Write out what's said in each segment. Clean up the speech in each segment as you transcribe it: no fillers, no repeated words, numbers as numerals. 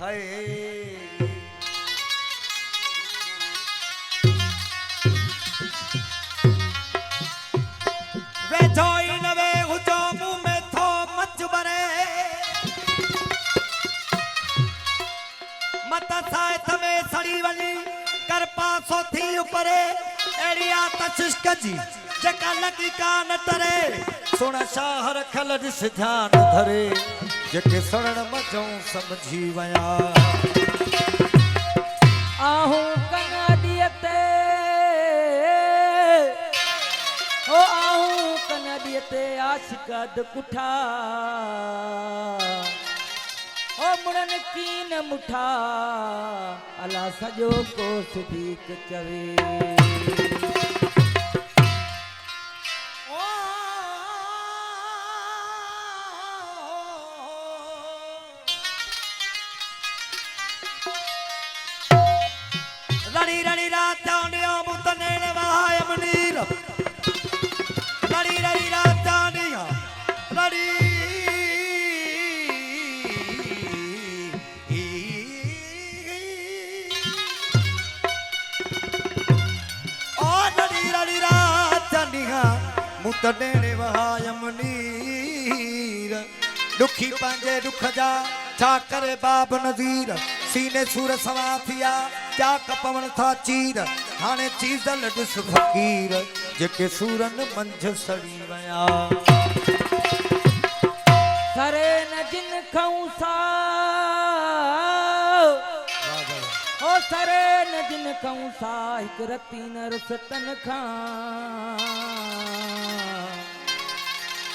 हाय वे जोई नवे हुजो मुंह में थो मच बरे मत साए थमे सड़ी वली कर पासो थी ऊपरे एड़िया तशिश कजी जका लगी कान तरे सुन शाहर खल दिस ध्यान धरे जके सरण मजो समझी वया आहू कनाडियते ओ आहू कनाडियते आशिकाद कुठा ओ मुड़न कीन मुठा अला सजो को सिद्दीक चवे रड़ी रड़ी रात आनिया मुतने वहाय मनीर रड़ी रड़ी रात आनिया रड़ी ओ रड़ी रड़ी रात आनिया मुतने वहाय मनीर दुखी पांजे दुख जा छा करे बाब नज़ीर सीने सूर सवा थिया क्या कपवन था चीर हाने चीज़ल दुस फकीर जेके सूरन मंझ सड़ी वया सरे न जिन खौसा ओ सरे न जिन खौसा हिक रती न रुसतन खां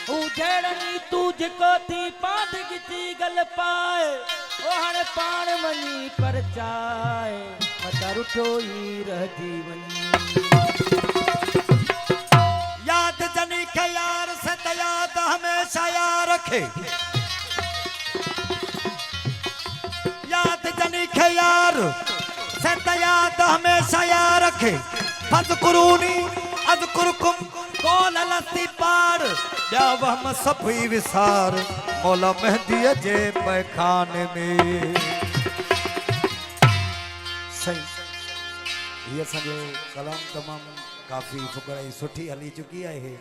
उजड़नी तू जेको थी पाद गिची गल पाए ओ हाणे पाण वञी पर चाए मता रुठो ई रहजी वञी याद जनी के यार से तो याद हमेशा यार रखे याद जनी के यार से तो याद हमेशा यार रखे फज़कुरूनी अज़कुरकुम कौल लस्ती पार या वहम सभी विसार मौला मेहदी जे पैखाने में सही ये सजो कलाम तमाम काफी फुकराई सुठी हली चुकी है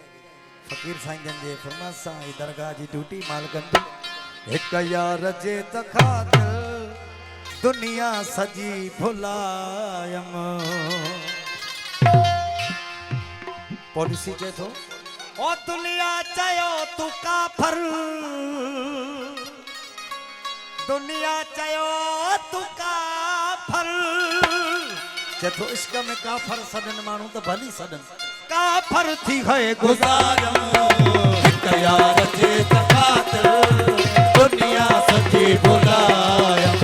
फकीर साईं जन जे फरमास सां ई दरगाह जी ड्यूटी मालकन एक यार जे तखातिल दुनिया सजी भुलायम पॉलिसी जे थो ओ दुनिया चयो तू काफर दुनिया चयो तू काफर जे तो इश्क में काफर सदन मानू तो भली सदन काफर थी है गुजारम एक यार जे तखातिल दुनिया सजी भुलायम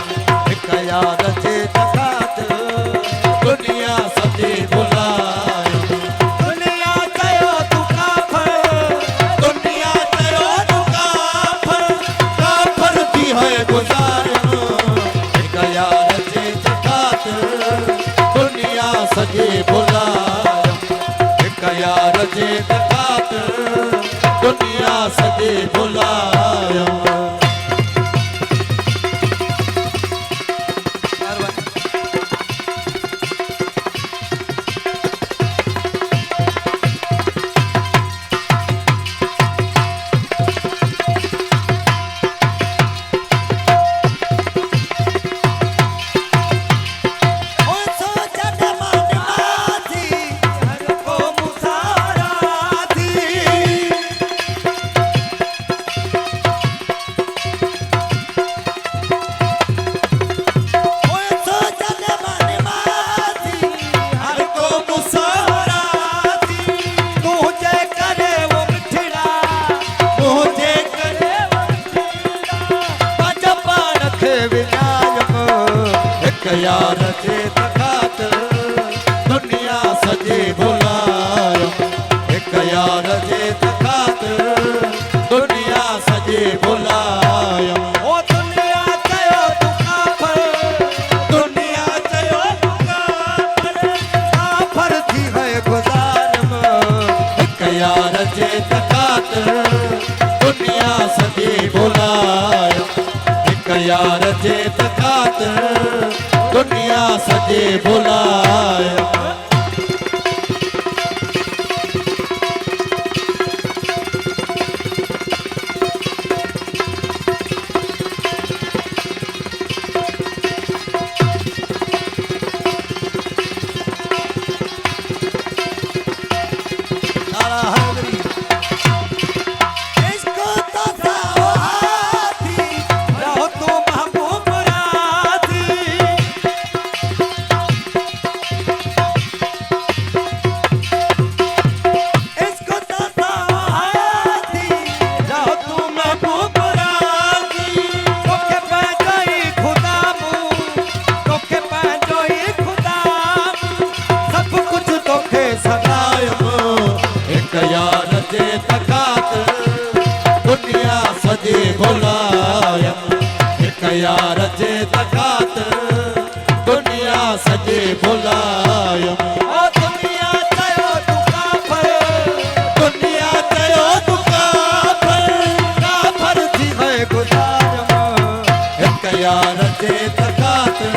एक यार जे तखातिल दुनिया सजी भुलायम सजे भुलायम एक यार जे तखातिल दुनिया सजे भुलायम यार जे तखातिल दुनिया सजे भुलायम एक यार जे तखातिल दुनिया सजे भुलायम ओ दुनिया चयो तू काफर दुनिया चयो तू काफर काफर थी है गुजारम एक यार जे तखातिल दुनिया सजे भुलायम एक यार जे तखातर दुनिया सजे बुलाया यार जे तखातर दुनिया सजे बुलाया एक यार जे तखातर दुनिया सजे बुलाया ओ दुनिया चयो तू काफर दुनिया चयो तू काफर थी है गुजारम एक यार जे तखातर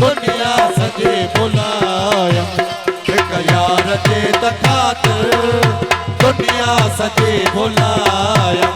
दुनिया सजे बुलाया एक यार जे तखातर दुनिया सजे बुलाया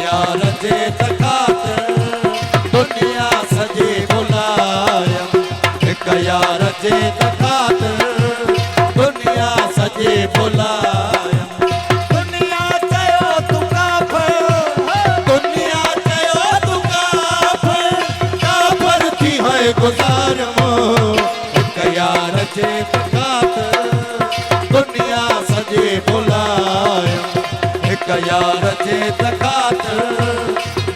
यार जे तखातर दुनिया सजे बुलाया एक यार जे तखातर दुनिया सजे बुलाया दुनिया चयो तू काफर दुनिया चयो तू काफर थी है गुजारम एक यार जे तखातर दुनिया सजे बुलाया एक यार जे तखातर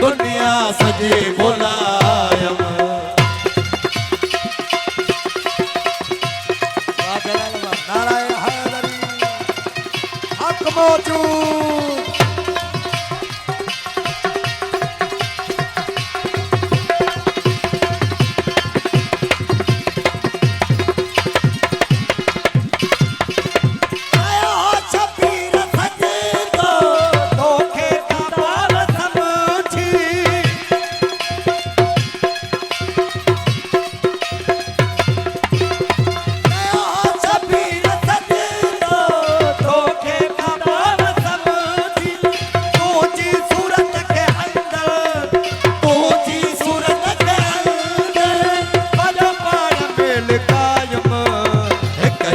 दुनिया सजे बुलाया नारायण हैदरी हक मौजूद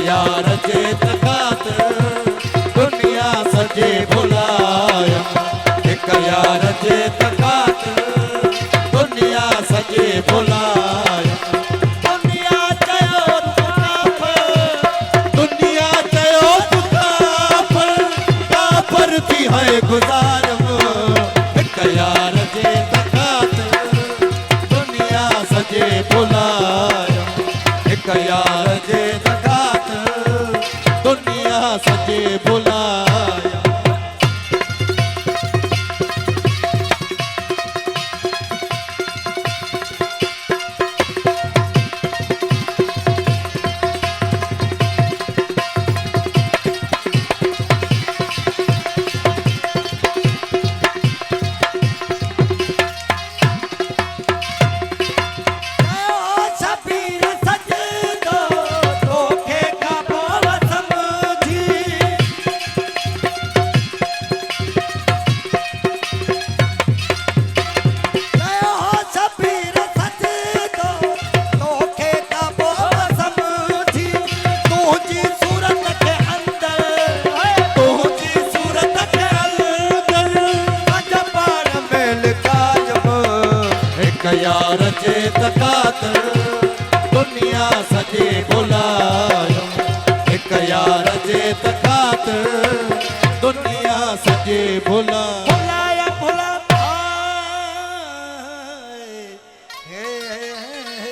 यार जे तखातर दुनिया सजे बुलाया एक यार जे तखातर दुनिया सजे बुलाया दुनिया चयो तू काफर दुनिया चयो तू काफर थी है गुजारम एक यार जे तखातर दुनिया सजे बुलाया एक यार जे दुनिया सजे बुलाया यार जे तकात दुनिया सजे बुलाया